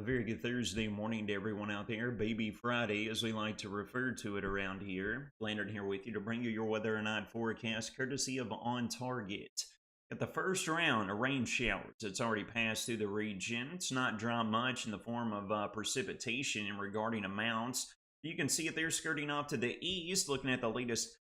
very good Thursday morning to everyone out there. Baby Friday, as we like to refer to it around here. Landon here with you to bring you your weather and night forecast, courtesy of On Target. At the first round of rain showers, it's already passed through the region. It's not drawn much in the form of precipitation and regarding amounts. You can see it there skirting off to the east, looking at the latest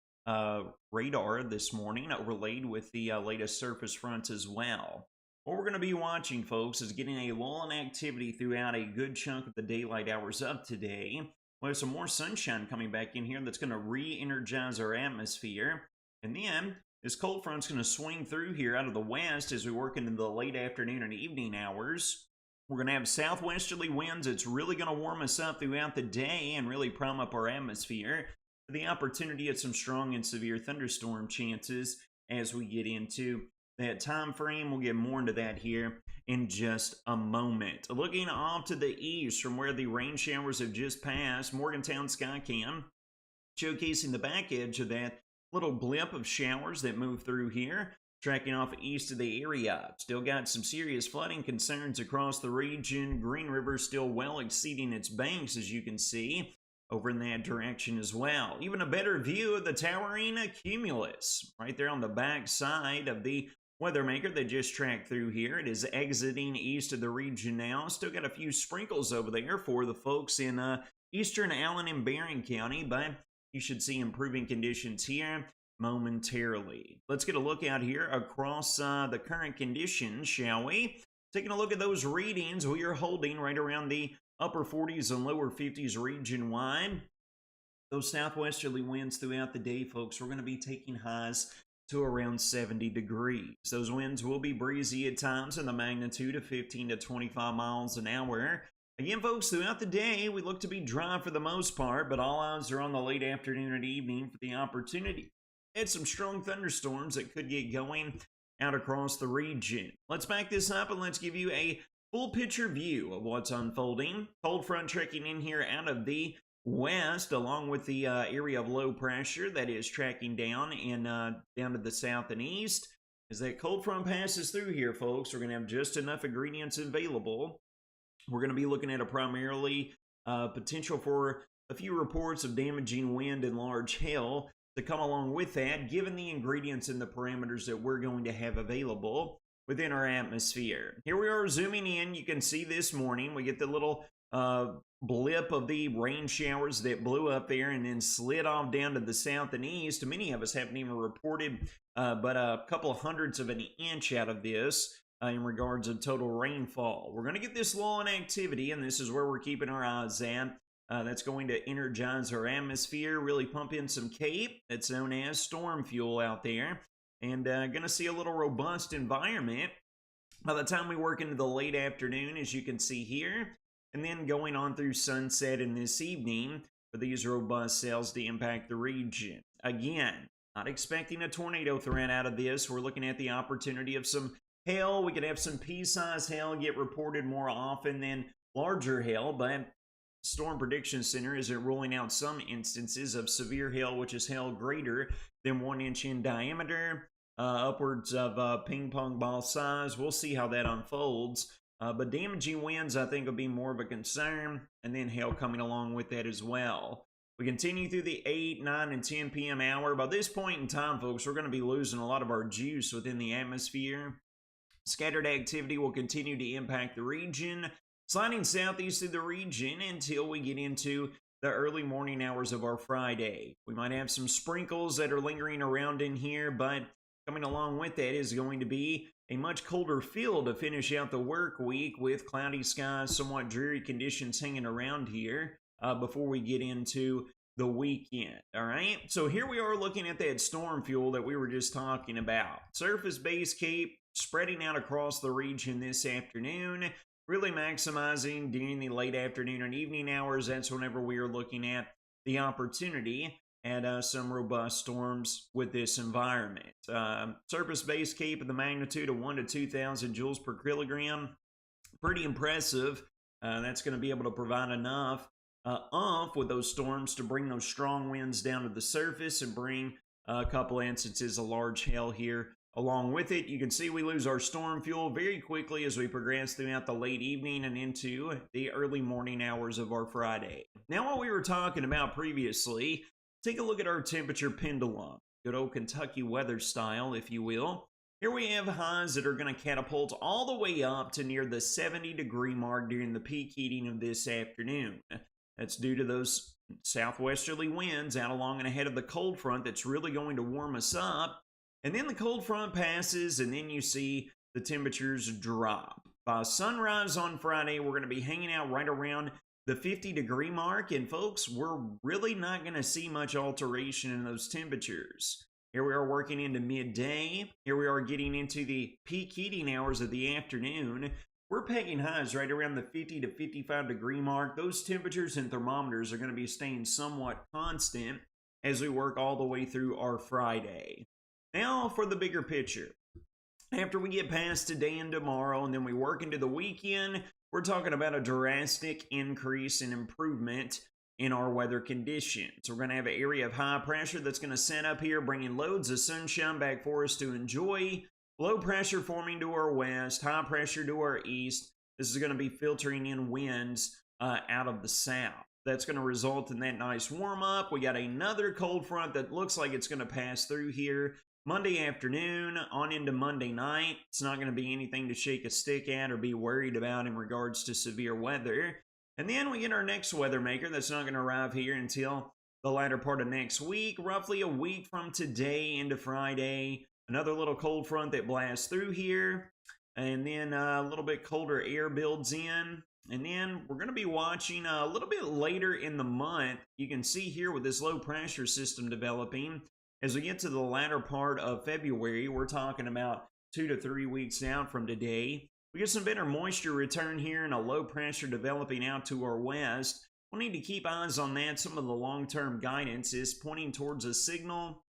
radar this morning, overlaid with the latest surface fronts as well. What we're going to be watching, folks, is getting a lull in activity throughout a good chunk of the daylight hours of today. We'll have some more sunshine coming back in here that's going to re-energize our atmosphere. And then this cold front's going to swing through here out of the west as we work into the late afternoon and evening hours. We're going to have southwesterly winds. It's really going to warm us up throughout the day and really prime up our atmosphere for the opportunity at some strong and severe thunderstorm chances as we get into that time frame. We'll get more into that here in just a moment. Looking off to the east from where the rain showers have just passed, Morgantown Skycam showcasing the back edge of that little blip of showers that move through here, tracking off east of the area. Still got some serious flooding concerns across the region. Green River still well exceeding its banks, as you can see over in that direction as well. Even a better view of the towering cumulus right there on the back side of the weather maker that just tracked through here. It is exiting east of the region now. Still got a few sprinkles over there for the folks in eastern Allen and Barron County, but you should see improving conditions here momentarily. Let's get a look out here across the current conditions, shall we? Taking a look at those readings, we are holding right around the upper 40s and lower 50s region-wide. Those southwesterly winds throughout the day, folks, we're going to be taking highs to around 70 degrees. Those winds will be breezy at times in the magnitude of 15 to 25 miles an hour. Again, folks, throughout the day, we look to be dry for the most part, but all eyes are on the late afternoon and evening for the opportunity. Had some strong thunderstorms that could get going out across the region. Let's back this up and let's give you a full picture view of what's unfolding. Cold front trekking in here out of the west, along with the area of low pressure that is tracking down and down to the south and east. As that cold front passes through here, folks, we're going to have just enough ingredients available. We're going to be looking at a primarily potential for a few reports of damaging wind and large hail to come along with that, given the ingredients and the parameters that we're going to have available within our atmosphere. Here we are zooming in. You can see this morning we get the little blip of the rain showers that blew up there and then slid off down to the south and east. Many of us haven't even reported but a couple of hundredths of an inch out of this in regards of total rainfall. We're going to get this lull in activity, and this is where we're keeping our eyes at. That's going to energize our atmosphere, really pump in some CAPE. That's known as storm fuel out there, and going to see a little robust environment by the time we work into the late afternoon, as you can see here, and then going on through sunset in this evening for these robust cells to impact the region. Again, not expecting a tornado threat out of this. We're looking at the opportunity of some hail. We could have some pea-sized hail get reported more often than larger hail, but Storm Prediction Center isn't ruling out some instances of severe hail, which is hail greater than 1 inch in diameter, upwards of ping pong ball size. We'll see how that unfolds. But damaging winds, I think, will be more of a concern, and then hail coming along with that as well. We continue through the 8, 9, and 10 p.m. hour. By this point in time, folks, we're going to be losing a lot of our juice within the atmosphere. Scattered activity will continue to impact the region, sliding southeast through the region until we get into the early morning hours of our Friday. We might have some sprinkles that are lingering around in here, but coming along with that is going to be a much colder feel to finish out the work week with cloudy skies, somewhat dreary conditions hanging around here before we get into the weekend. All right, so here we are looking at that storm fuel that we were just talking about. Surface base CAPE spreading out across the region this afternoon, really maximizing during the late afternoon and evening hours. That's whenever we are looking at the opportunity and some robust storms with this environment. Surface base CAPE of the magnitude of 1 to 2,000 joules per kilogram. Pretty impressive. That's going to be able to provide enough oomph with those storms to bring those strong winds down to the surface and bring a couple instances of large hail here Along with it, you can see we lose our storm fuel very quickly as we progress throughout the late evening and into the early morning hours of our Friday. Now, what we were talking about previously, take a look at our temperature pendulum. Good old Kentucky weather style, if you will. Here we have highs that are going to catapult all the way up to near the 70-degree mark during the peak heating of this afternoon. That's due to those southwesterly winds out along and ahead of the cold front that's really going to warm us up. And then the cold front passes, and then you see the temperatures drop. By sunrise on Friday, we're going to be hanging out right around the 50-degree mark. And folks, we're really not going to see much alteration in those temperatures. Here we are working into midday. Here we are getting into the peak heating hours of the afternoon. We're pegging highs right around the 50 to 55-degree mark. Those temperatures and thermometers are going to be staying somewhat constant as we work all the way through our Friday. Now for the bigger picture. After we get past today and tomorrow, and then we work into the weekend, we're talking about a drastic increase in improvement in our weather conditions. We're going to have an area of high pressure that's going to set up here, bringing loads of sunshine back for us to enjoy. Low pressure forming to our west, high pressure to our east. This is going to be filtering in winds out of the south. That's going to result in that nice warm up. We got another cold front that looks like it's going to pass through here Monday afternoon on into Monday night. It's not going to be anything to shake a stick at or be worried about in regards to severe weather. And then we get our next weather maker that's not going to arrive here until the latter part of next week, roughly a week from today into Friday. Another little cold front that blasts through here. And then a little bit colder air builds in. And then we're going to be watching a little bit later in the month. You can see here with this low pressure system developing, as we get to the latter part of February, we're talking about 2 to 3 weeks out from today. We get some better moisture return here and a low pressure developing out to our west. We'll need to keep eyes on that. Some of the long-term guidance is pointing towards a signal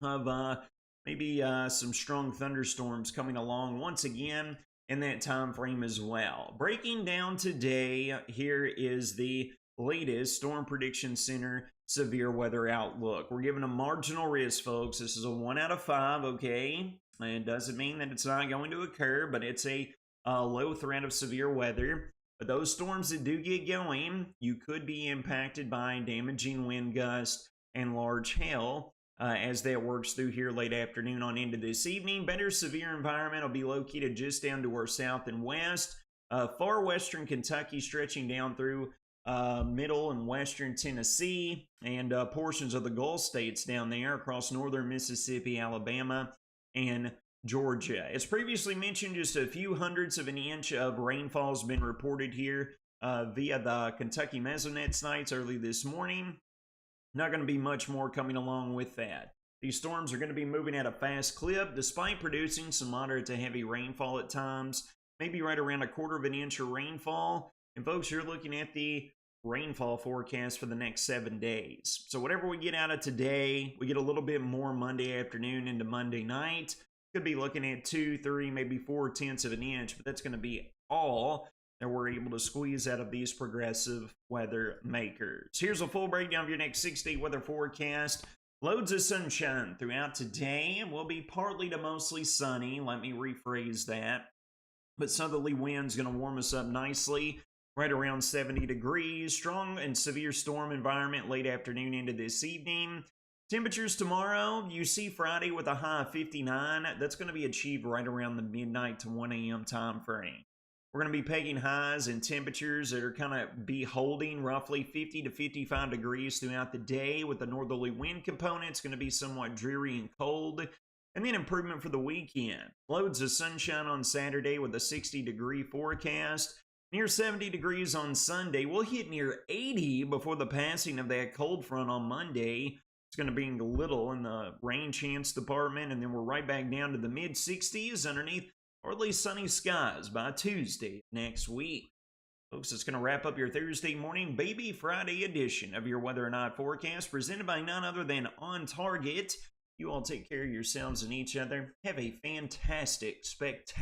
of maybe some strong thunderstorms coming along once again in that time frame as well. Breaking down today, here is the latest Storm Prediction Center severe weather outlook. We're giving a marginal risk, folks. This is a 1 out of 5, okay? And it doesn't mean that it's not going to occur, but it's a low threat of severe weather. But those storms that do get going, you could be impacted by damaging wind gusts and large hail as that works through here late afternoon on into this evening. Better severe environment will be located just down to our south and west. Far western Kentucky stretching down through middle and western Tennessee and portions of the Gulf states down there across northern Mississippi, Alabama, and Georgia. As previously mentioned, just a few hundredths of an inch of rainfall has been reported here via the Kentucky Mesonet sites early this morning. Not going to be much more coming along with that. These storms are going to be moving at a fast clip despite producing some moderate to heavy rainfall at times, maybe right around a quarter of an inch of rainfall. And folks, you're looking at the rainfall forecast for the next 7 days. So whatever we get out of today, we get a little bit more Monday afternoon into Monday night. Could be looking at 2, 3, maybe 4/10 of an inch, but that's going to be all that we're able to squeeze out of these progressive weather makers. Here's a full breakdown of your next 6-day weather forecast. Loads of sunshine throughout today. Will be partly to mostly sunny. Let me rephrase that. But southerly winds going to warm us up nicely. Right around 70 degrees. Strong and severe storm environment late afternoon into this evening. Temperatures tomorrow, you see Friday with a high of 59. That's going to be achieved right around the midnight to 1 a.m. time frame. We're going to be pegging highs and temperatures that are kind of be holding roughly 50 to 55 degrees throughout the day, with the northerly wind component. It's going to be somewhat dreary and cold. And then improvement for the weekend. Loads of sunshine on Saturday with a 60-degree forecast. Near 70 degrees on Sunday. We'll hit near 80 before the passing of that cold front on Monday. It's going to be little in the rain chance department, and then we're right back down to the mid-60s underneath partly sunny skies by Tuesday next week. Folks, it's going to wrap up your Thursday morning Baby Friday edition of your Weather and Night Forecast, presented by none other than On Target. You all take care of yourselves and each other. Have a fantastic, spectacular